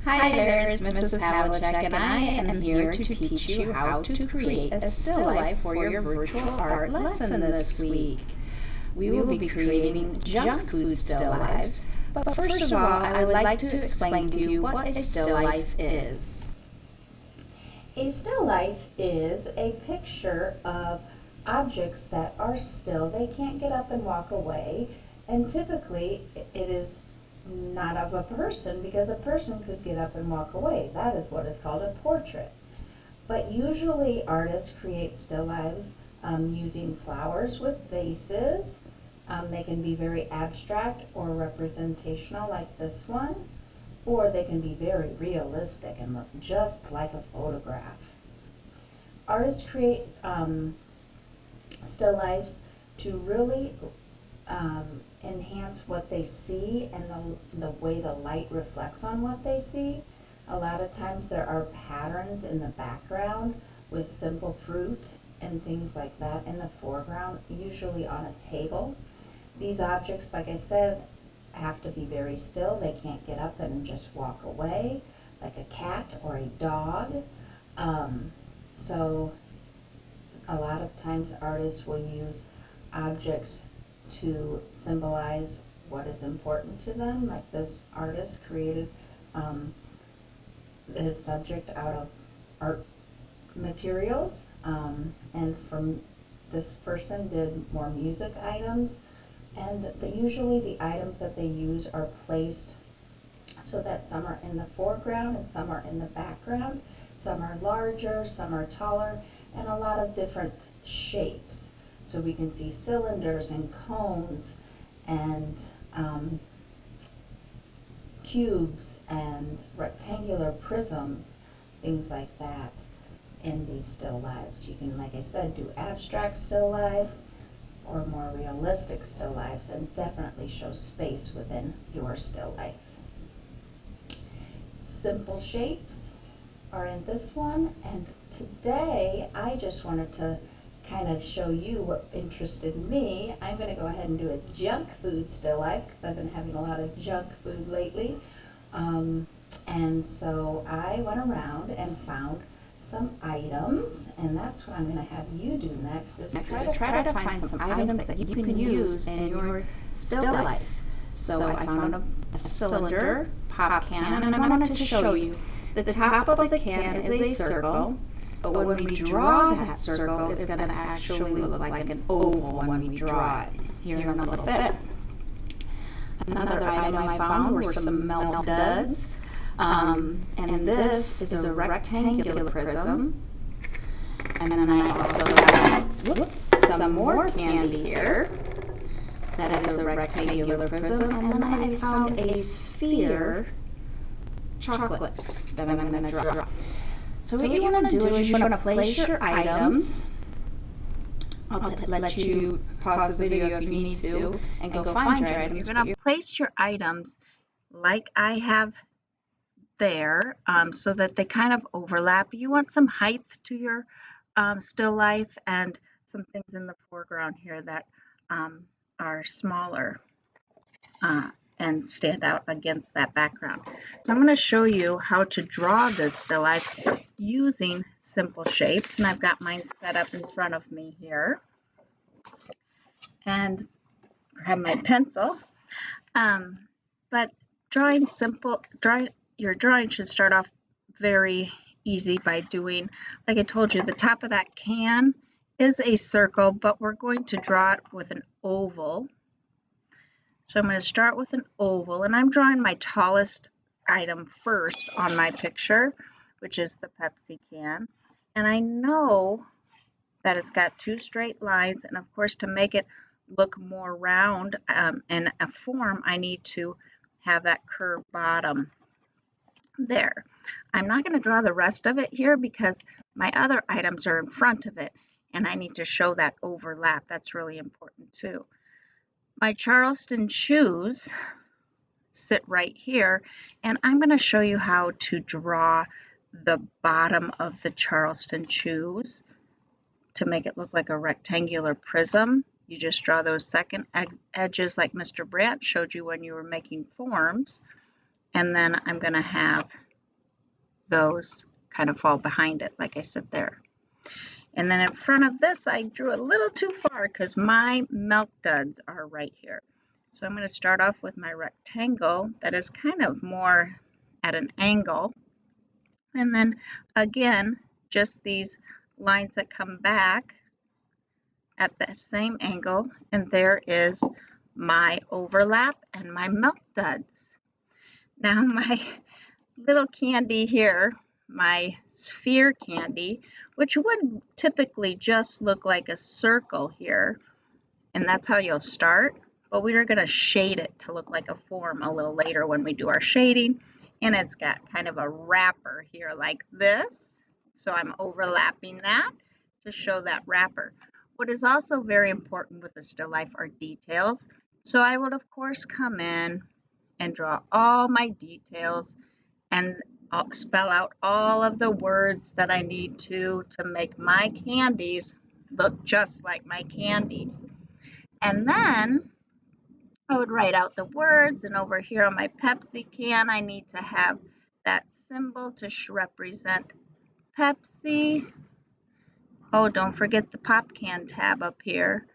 Hi there, it's Mrs. Havlicek, and I am here to teach you how to create a still life for your virtual art lesson this week. We will be creating junk food still lives, but first of all, I would like to explain to you what a still life is. A still life is a picture of objects that are still. They can't get up and walk away, and typically it is not of a person because a person could get up and walk away. That is what is called a portrait. But usually artists create still lives using flowers with vases. They can be very abstract or representational like this one, or they can be very realistic and look just like a photograph. Artists create still lifes to really enhance what they see and the way the light reflects on what they see. A lot of times there are patterns in the background with simple fruit and things like that in the foreground, usually on a table. These objects, like I said, have to be very still. They can't get up and just walk away, like a cat or a dog. So a lot of times artists will use objects to symbolize what is important to them. Like this artist created his subject out of art materials, and from this person did more music items, and usually the items that they use are placed so that some are in the foreground and some are in the background. Some are larger, some are taller, and a lot of different shapes. So we can see cylinders and cones and cubes and rectangular prisms, things like that in these still lives. You can, like I said, do abstract still lives or more realistic still lives, and definitely show space within your still life. Simple shapes are in this one, and today I just wanted to kind of show you what interested me. I'm going to go ahead and do a junk food still life because I've been having a lot of junk food lately. And so I went around and found some items, and that's what I'm going to have you do next, is Try to find some items that you can use in your still life. So I found a cylinder, pop can, and I wanted to show you. The top of the can is a circle, but when we draw that circle, it's going to actually look like an oval when we draw it here in a little bit. Another item I found were some melt duds, and this is a rectangular prism. And then I also have some more candy here. That is a rectangular prism, and then I found a sphere chocolate that I'm going to draw. So what you want to do is you want to place your items. I'll let you pause the video if you need to and go find your items. You're going to place your items like I have there, so that they kind of overlap. You want some height to your still life and some things in the foreground here that are smaller and stand out against that background. So I'm going to show you how to draw this still life using simple shapes, and I've got mine set up in front of me here, and I have my pencil. But your drawing should start off very easy by doing, like I told you, the top of that can is a circle, but we're going to draw it with an oval. So I'm going to start with an oval, and I'm drawing my tallest item first on my picture, which is the Pepsi can. And I know that it's got two straight lines, and of course to make it look more round in a form, I need to have that curved bottom there. I'm not going to draw the rest of it here because my other items are in front of it, and I need to show that overlap. That's really important too. My Charleston shoes sit right here, and I'm going to show you how to draw the bottom of the Charleston shoes to make it look like a rectangular prism. You just draw those second edges like Mr. Brandt showed you when you were making forms, and then I'm going to have those kind of fall behind it, like I said there. And then in front of this, I drew a little too far because my milk duds are right here. So I'm going to start off with my rectangle that is kind of more at an angle. And then again, just these lines that come back at the same angle. And there is my overlap and my milk duds. Now my little candy here, my sphere candy, which would typically just look like a circle here, and that's how you'll start, but we are going to shade it to look like a form a little later when we do our shading, and it's got kind of a wrapper here like this, so I'm overlapping that to show that wrapper. What is also very important with the still life are details, so I would of course come in and draw all my details and I'll spell out all of the words that I need to make my candies look just like my candies. And then I would write out the words, and over here on my Pepsi can, I need to have that symbol to represent Pepsi. Oh, don't forget the pop can tab up here.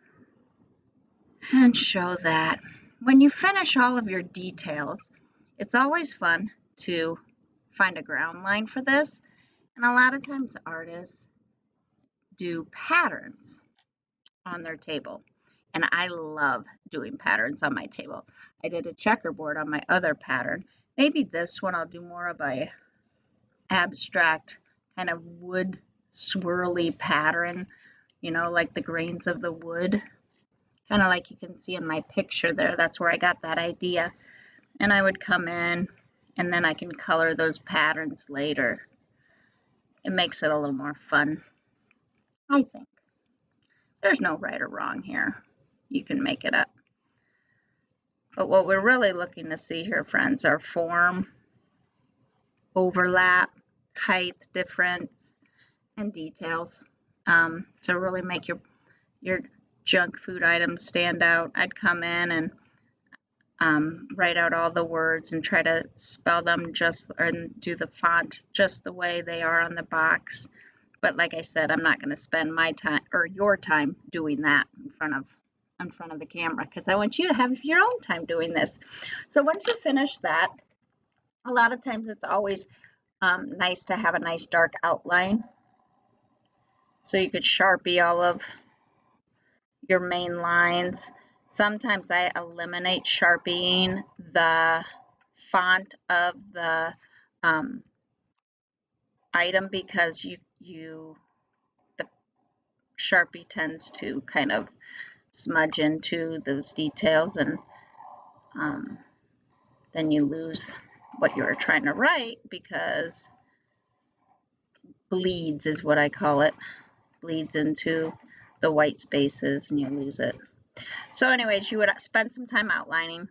And show that. When you finish all of your details, it's always fun to find a ground line for this. And a lot of times artists do patterns on their table. And I love doing patterns on my table. I did a checkerboard on my other pattern. Maybe this one I'll do more of a abstract kind of wood swirly pattern, you know, like the grains of the wood. Kind of like you can see in my picture there. That's where I got that idea. And I would come in and then I can color those patterns later. It makes it a little more fun, I think. There's no right or wrong here. You can make it up. But what we're really looking to see here, friends, are form, overlap, height difference, and details to really make your junk food items stand out. I'd come in and write out all the words and try to spell them and do the font just the way they are on the box. But like I said, I'm not going to spend my time or your time doing that in front of the camera because I want you to have your own time doing this. So once you finish that, a lot of times it's always nice to have a nice dark outline. So you could Sharpie all of your main lines. Sometimes I eliminate Sharpieing the font of the item because the Sharpie tends to kind of smudge into those details, and then you lose what you were trying to write because bleeds is what I call it. Bleeds into the white spaces and you lose it. So anyways, you would spend some time outlining.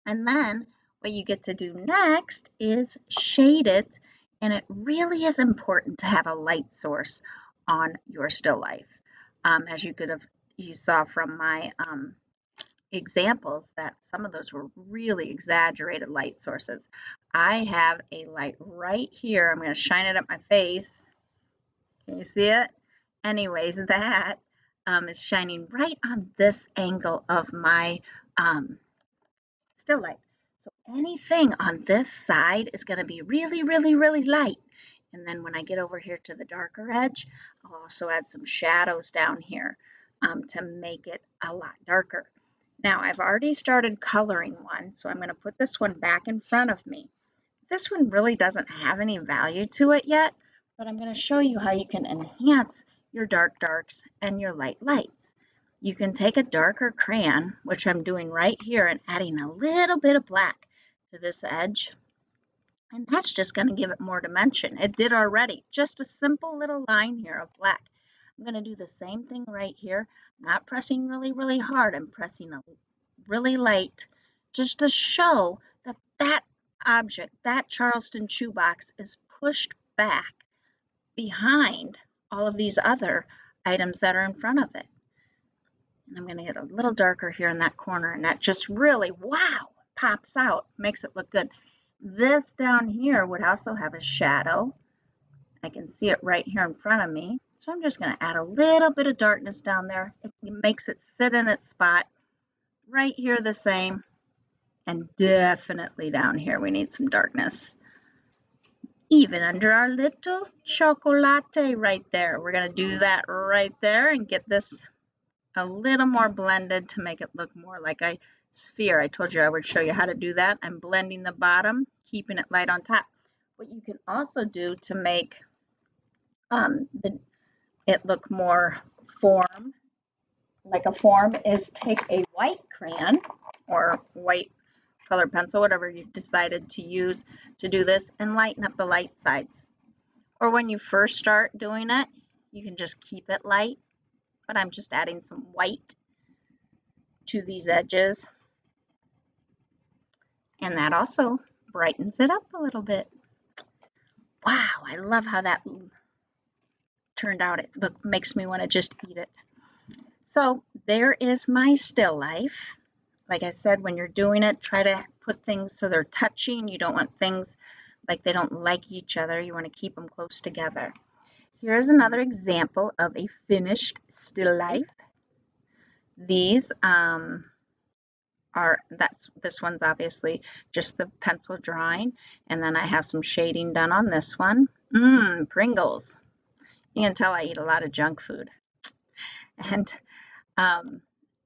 And then what you get to do next is shade it. And it really is important to have a light source on your still life. As you saw from my examples, that some of those were really exaggerated light sources. I have a light right here. I'm going to shine it at my face. Can you see it? Anyways, that is shining right on this angle of my still life. So anything on this side is going to be really, really, really light. And then when I get over here to the darker edge, I'll also add some shadows down here to make it a lot darker. Now I've already started coloring one, so I'm going to put this one back in front of me. This one really doesn't have any value to it yet, but I'm going to show you how you can enhance your dark darks and your light lights. You can take a darker crayon, which I'm doing right here, and adding a little bit of black to this edge. And that's just going to give it more dimension. It did already. Just a simple little line here of black. I'm going to do the same thing right here. Not pressing really, really hard. I'm pressing a really light just to show that that object, that Charleston chew box, is pushed back behind all of these other items that are in front of it. And I'm going to get a little darker here in that corner, and that just really, wow, pops out, makes it look good. this down here would also have a shadow. I can see it right here in front of me. So I'm just going to add a little bit of darkness down there. It makes it sit in its spot. Right here the same. And definitely down here we need some darkness. Even under our little chocolate right there. We're going to do that right there and get this a little more blended to make it look more like a sphere. I told you I would show you how to do that. I'm blending the bottom, keeping it light on top. What you can also do to make it look more like a form is take a white crayon or white color pencil, whatever you decided to use to do this, and lighten up the light sides. Or when you first start doing it, you can just keep it light, but I'm just adding some white to these edges, and that also brightens it up a little bit. Wow, I love how that turned out. It makes me want to just eat it. So there is my still life. Like I said, when you're doing it, try to put things so they're touching. You don't want things like they don't like each other. You want to keep them close together. Here's another example of a finished still life. These this one's obviously just the pencil drawing, and then I have some shading done on this one. Pringles. You can tell I eat a lot of junk food. And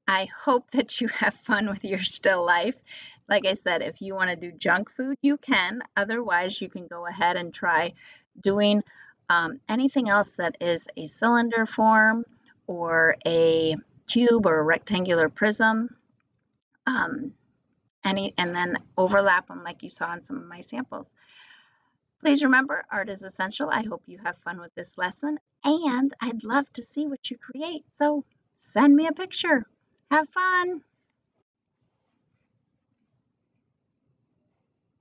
I hope that you have fun with your still life. Like I said, if you want to do junk food, you can. Otherwise, you can go ahead and try doing anything else that is a cylinder form or a cube or a rectangular prism. And then overlap them like you saw in some of my samples. Please remember, art is essential. I hope you have fun with this lesson, and I'd love to see what you create. So send me a picture. Have fun.